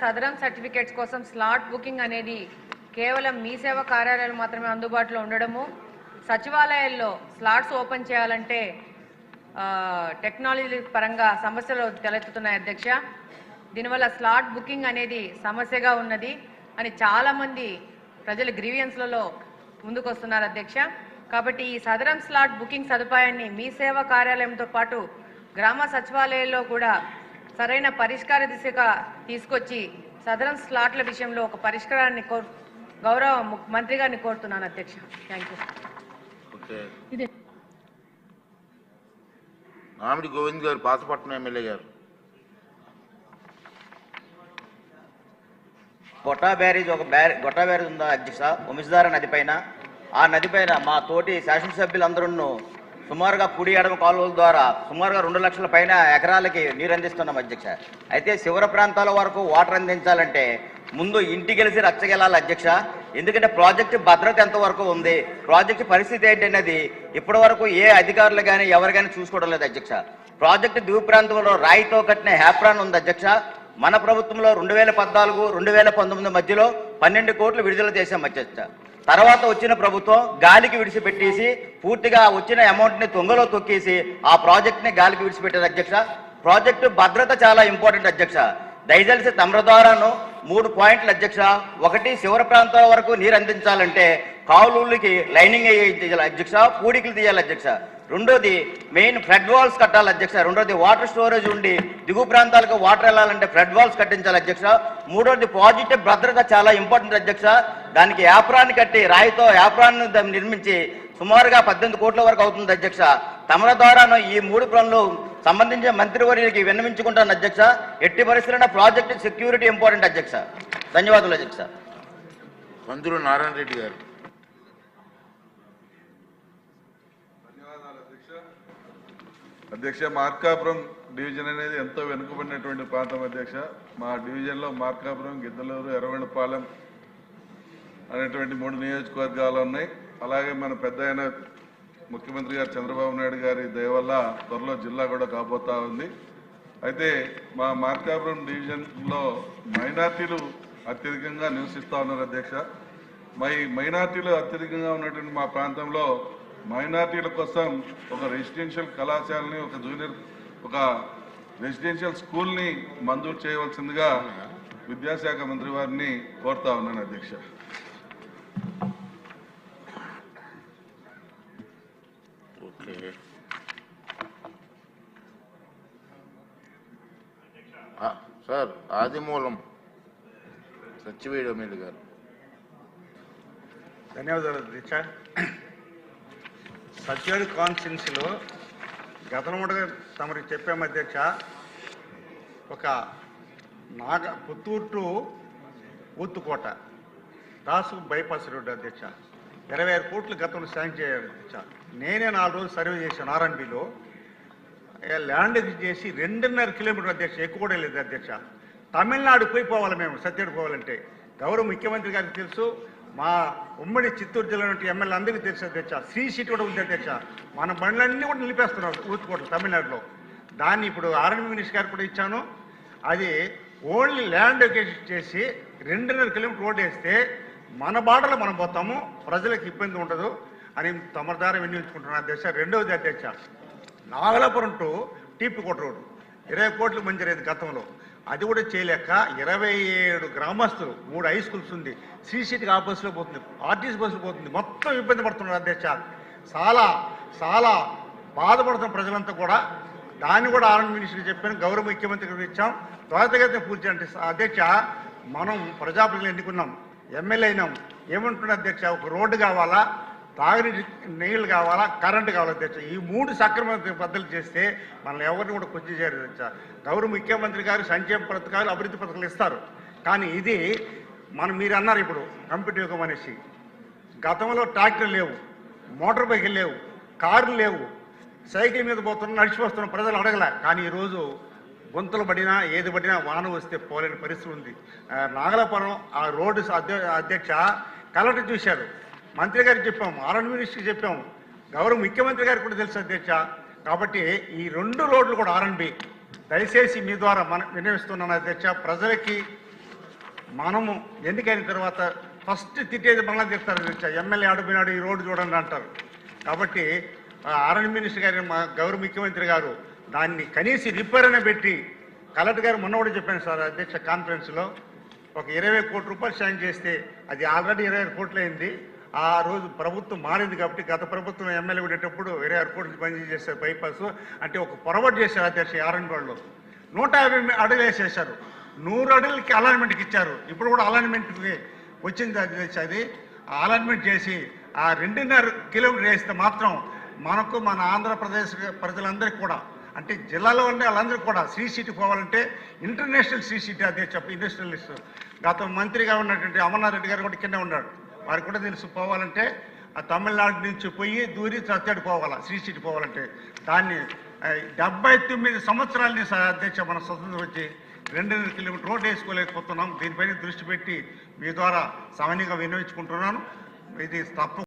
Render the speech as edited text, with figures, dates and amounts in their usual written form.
సదరం certificates కోసం slot booking అనేది కేవలం మీ సేవ కార్యాలయాలు మాత్రమే అందుబాటులో ఉండడము, సచివాలయాల్లో స్లాట్స్ ఓపెన్ చేయాలంటే టెక్నాలజీ పరంగా సమస్యలు తలెత్తుతున్నాయి అధ్యక్ష. దీనివల్ల స్లాట్ బుకింగ్ అనేది సమస్యగా ఉన్నది అని చాలామంది ప్రజలు గ్రీవియన్స్లలో ముందుకొస్తున్నారు అధ్యక్ష. కాబట్టి ఈ సదరం స్లాట్ బుకింగ్ సదుపాయాన్ని మీ సేవా కార్యాలయంతో పాటు గ్రామ సచివాలయాల్లో కూడా సరైన పరిష్కార దిశగా తీసుకొచ్చి సదరం స్లాట్ల విషయంలో ఒక పరిష్కారాన్ని గౌరవ మంత్రి గారిని కోరుతున్నాను అధ్యక్ష. Thank you. నామిడి గోవింద్ గారు, పాతపట్నం ఎమ్మెల్యే గారు. గొట్టా బ్యారేజ్ ఉందా అధ్యక్ష, వంశధార నది పైన. ఆ నది పైన మా తోటి శాసనసభ్యులందరూ సుమారుగా కుడి ఎడమ కాలువల ద్వారా సుమారుగా 2 లక్షల పైన ఎకరాలకి నీరు అందిస్తున్నాం అధ్యక్ష. అయితే శివర ప్రాంతాల వరకు వాటర్ అందించాలంటే ముందు ఇంటికి గెలిచి రచ్చగెలాలి అధ్యక్ష. ఎందుకంటే ప్రాజెక్టు భద్రత ఎంతవరకు ఉంది, ప్రాజెక్టు పరిస్థితి ఏంటనేది ఇప్పటి వరకు ఏ అధికారులు కానీ ఎవరు కానీ చూసుకోవడం లేదు అధ్యక్ష. ప్రాజెక్టు దిగు ప్రాంతంలో రాయితో కట్టిన హ్యాప్రాన్ ఉంది అధ్యక్ష. మన ప్రభుత్వంలో 2014, 2019 మధ్యలో 12 కోట్లు విడుదల చేశాం అధ్యక్ష. తర్వాత వచ్చిన ప్రభుత్వం గాలికి విడిచిపెట్టేసి పూర్తిగా వచ్చిన అమౌంట్ని తొంగలో తొక్కేసి ఆ ప్రాజెక్ట్ని గాలికి విడిచిపెట్టారు అధ్యక్ష. ప్రాజెక్టు భద్రత చాలా ఇంపార్టెంట్ అధ్యక్ష. దయచేసి తమర ద్వారాను 3 పాయింట్లు అధ్యక్ష. ఒకటి, శివర ప్రాంతాల వరకు నీరు అందించాలంటే కాలువలకి లైనింగ్ చేయాలి అధ్యక్ష, పూడికలు తీయాలి అధ్యక్ష. రెండోది, మెయిన్ ఫ్లడ్ వాల్స్ కట్టాలి అధ్యక్ష. రెండోది, వాటర్ స్టోరేజ్ ఉండి దిగు ప్రాంతాలకు వాటర్ వెళ్ళాలంటే ఫ్లడ్ వాల్స్ కట్టించాలి అధ్యక్ష. మూడోది, ప్రాజెక్టు భద్రత చాలా ఇంపార్టెంట్ అధ్యక్ష. దానికి యాప్రాన్ని కట్టి రాయితో యాప్రాన్ని నిర్మించి సుమారుగా 18 కోట్ల వరకు అవుతుంది అధ్యక్ష. తమల ద్వారాను ఈ 3 పనులు సంబంధించిన మంత్రివర్యులకి విన్నవించుకుంటాను అధ్యక్ష. ఎట్టి పరిస్థితుల్లో ప్రాజెక్టు సెక్యూరిటీ ఇంపార్టెంట్ అధ్యక్ష. ధన్యవాదాలు అధ్యక్ష. మంత్రులు నారాయణ రెడ్డి గారు. అధ్యక్ష, మార్కాపురం డివిజన్ అనేది ఎంతో వెనుకబడినటువంటి ప్రాంతం అధ్యక్ష. మా డివిజన్లో మార్కాపురం, గిద్దలూరు, ఎర్రవెండపాలెం అనేటువంటి 3 నియోజకవర్గాలు ఉన్నాయి. అలాగే మన పెద్ద అయిన ముఖ్యమంత్రి గారు చంద్రబాబు నాయుడు గారి దయ వల్ల త్వరలో జిల్లా కూడా కాబోతా ఉంది. అయితే మా మార్కాపురం డివిజన్లో మైనార్టీలు అత్యధికంగా నివసిస్తూ ఉన్నారు అధ్యక్ష. మైనార్టీలు అత్యధికంగా ఉన్నటువంటి మా ప్రాంతంలో మైనార్టీల కోసం ఒక రెసిడెన్షియల్ కళాశాలని, ఒక రెసిడెన్షియల్ స్కూల్ని మంజూరు చేయవలసిందిగా విద్యాశాఖ మంత్రి వారిని కోరుతా ఉన్నాను అధ్యక్ష. సార్, ఆదిమూలం సత్యవేడు ఎమ్మెల్యే గారు. ధన్యవాదాలు అధ్యక్ష. సత్యవేడు కాన్స్టిట్యున్సీలో గతంలో తమరికి చెప్పాము అధ్యక్ష. ఒక Puttur to Uthukottai Dasu bypass road అధ్యక్ష 26 కోట్లు గతంలో శాంక్షన్ చేయాలి అధ్యక్ష. నేనే 4 రోజులు సర్వే చేశాను ఆర్ఎన్బిలో. ల్యాండ్ చేసి 2.5 కిలోమీటర్ అధ్యక్ష, ఎక్కువ కూడా లేదు అధ్యక్ష. తమిళనాడు పోవాలి మేము సత్యవేడు పోవాలంటే. గౌరవ ముఖ్యమంత్రి గారికి తెలుసు, మా ఉమ్మడి చిత్తూరు జిల్లా నుండి ఎమ్మెల్యే అందరికీ తెలుసు అధ్యక్ష. ఫ్రీ సీట్ కూడా ఉంది అధ్యక్ష. మన బండ్లన్నీ కూడా నిలిపేస్తున్నారు ఊతుకోట తమిళనాడులో. దాన్ని ఇప్పుడు ఆర్ఎన్బి మినిస్టర్ గారు కూడా ఇచ్చాను. అది ఓన్లీ ల్యాండ్ ఎక్విజిషన్ చేసి 2.5 కిలోమీటర్ రోడ్ వేస్తే మన బాటలో మనం పోతాము, ప్రజలకు ఇబ్బంది ఉండదు అని తమ ద్వారా వినియోగించుకుంటున్నాను అధ్యక్ష. రెండవది అధ్యక్ష, నాగలాపురం టు టీపీకోట రోడ్డు 20 కోట్లు మంజూరైంది గతంలో. అది కూడా చేయలేక 27 గ్రామస్తులు, 3 హై స్కూల్స్ ఉంది, సీసీటీకి ఆ బస్సులో పోతుంది, ఆర్టీసీ బస్సులో పోతుంది, మొత్తం ఇబ్బంది పడుతున్నారు అధ్యక్ష. చాలా చాలా బాధపడుతున్న ప్రజలంతా కూడా. దాన్ని కూడా ఆర్ఎన్ మినిస్టర్కి చెప్పాను, గౌరవ ముఖ్యమంత్రి గారికి ఇచ్చాం, త్వరితగతిన పూర్తి అంటే అధ్యక్ష. మనం ప్రజాప్రతినిధులు ఎన్నుకున్నాం, ఎమ్మెల్యే అయినాం. ఏమంటున్నా అధ్యక్ష, ఒక రోడ్డు కావాలా, తాగునీటి నీళ్లు కావాలా, కరెంటు కావాలి అధ్యక్ష. ఈ 3 సక్రమ పద్ధతులు చేస్తే మనల్ని ఎవరిని కూడా కొంచెం చేయరు అధ్యక్ష. గౌరవ ముఖ్యమంత్రి గారు సంక్షేమ పథకాలు, అభివృద్ధి పథకాలు ఇస్తారు. కానీ ఇది మీరు అన్నారు ఇప్పుడు కంప్యూటర్ యుగం అనేసి. గతంలో ట్రాక్టర్లు లేవు, మోటార్ బైకులు లేవు, కార్లు లేవు, సైకిల్ మీద పోతున్నా నడిచిపోతున్న ప్రజలు అడగలే. కానీ ఈరోజు గొంతులు పడినా ఏది పడినా వాన వస్తే పోలేని పరిస్థితి ఉంది. నాగలాపురం ఆ రోడ్డు అధ్యక్ష కలెక్టర్ చూశారు, మంత్రి గారికి చెప్పాము, ఆర్ఎన్ మినిస్టర్కి చెప్పాము, గౌరవ ముఖ్యమంత్రి గారికి కూడా తెలుసు అధ్యక్ష. కాబట్టి ఈ 2 రోడ్లు కూడా ఆర్ఎన్బి దయచేసి మీ ద్వారా విన్నవిస్తున్నాను అధ్యక్ష. ప్రజలకి మనము ఎన్నికైన తర్వాత ఫస్ట్ తిట్టేది మళ్ళీ తిడతారు అధ్యక్ష. ఎమ్మెల్యే ఆడిపోయినాడు, ఈ రోడ్డు చూడండి అంటారు. కాబట్టి అరణ్య మినిస్టర్ గారు, మా గౌరవ ముఖ్యమంత్రి గారు దాన్ని కనీసం రిపేర్ అనే పెట్టి, కలెక్టర్ గారు మొన్న కూడా చెప్పాను సార్ అధ్యక్ష కాన్ఫరెన్స్లో, ఒక 20 కోట్ల రూపాయలు శాంక్షన్ చేస్తే అది ఆల్రెడీ 26 కోట్లు అయింది. ఆ రోజు ప్రభుత్వం మారింది కాబట్టి గత ప్రభుత్వం ఎమ్మెల్యే ఉండేటప్పుడు 26 కోట్లు పని చేశారు బైపాస్. అంటే ఒక పొరపాటు చేశారు అధ్యక్ష. ఆరణ్యపాడులో 150 అడుగులు వేసేశారు, 100 అడుగులకి అలాట్మెంట్కి ఇచ్చారు. ఇప్పుడు కూడా అలాట్మెంట్కి వచ్చింది అధ్యక్ష. అది అలాట్మెంట్ చేసి ఆ 2.5 కిలోమీటర్ వేస్తే మాత్రం మనకు మన ఆంధ్రప్రదేశ్ ప్రజలందరికీ కూడా, అంటే జిల్లాలో ఉండే వాళ్ళందరికీ కూడా శ్రీ సిటీ పోవాలంటే ఇంటర్నేషనల్ శ్రీ సిటీ అధ్యక్ష. ఇండస్ట్రియలిస్ట్ గత మంత్రిగా ఉన్నటువంటి అమర్నాథ్ రెడ్డి గారు కూడా కింద ఉన్నాడు, వారికి కూడా తెలుసు. పోవాలంటే ఆ తమిళనాడు నుంచి పోయి దూరి చచ్చాడు పోవాలా శ్రీ సిటీ పోవాలంటే. దాన్ని 79 సంవత్సరాలని అధ్యక్ష మన స్వతంత్రం వచ్చి 2.5 కిలోమీటర్ రోడ్ వేసుకోలేకపోతున్నాం. దీనిపైన దృష్టి పెట్టి మీ ద్వారా సామాన్యంగా వినియోగించుకుంటున్నాను. ఇది తప్ప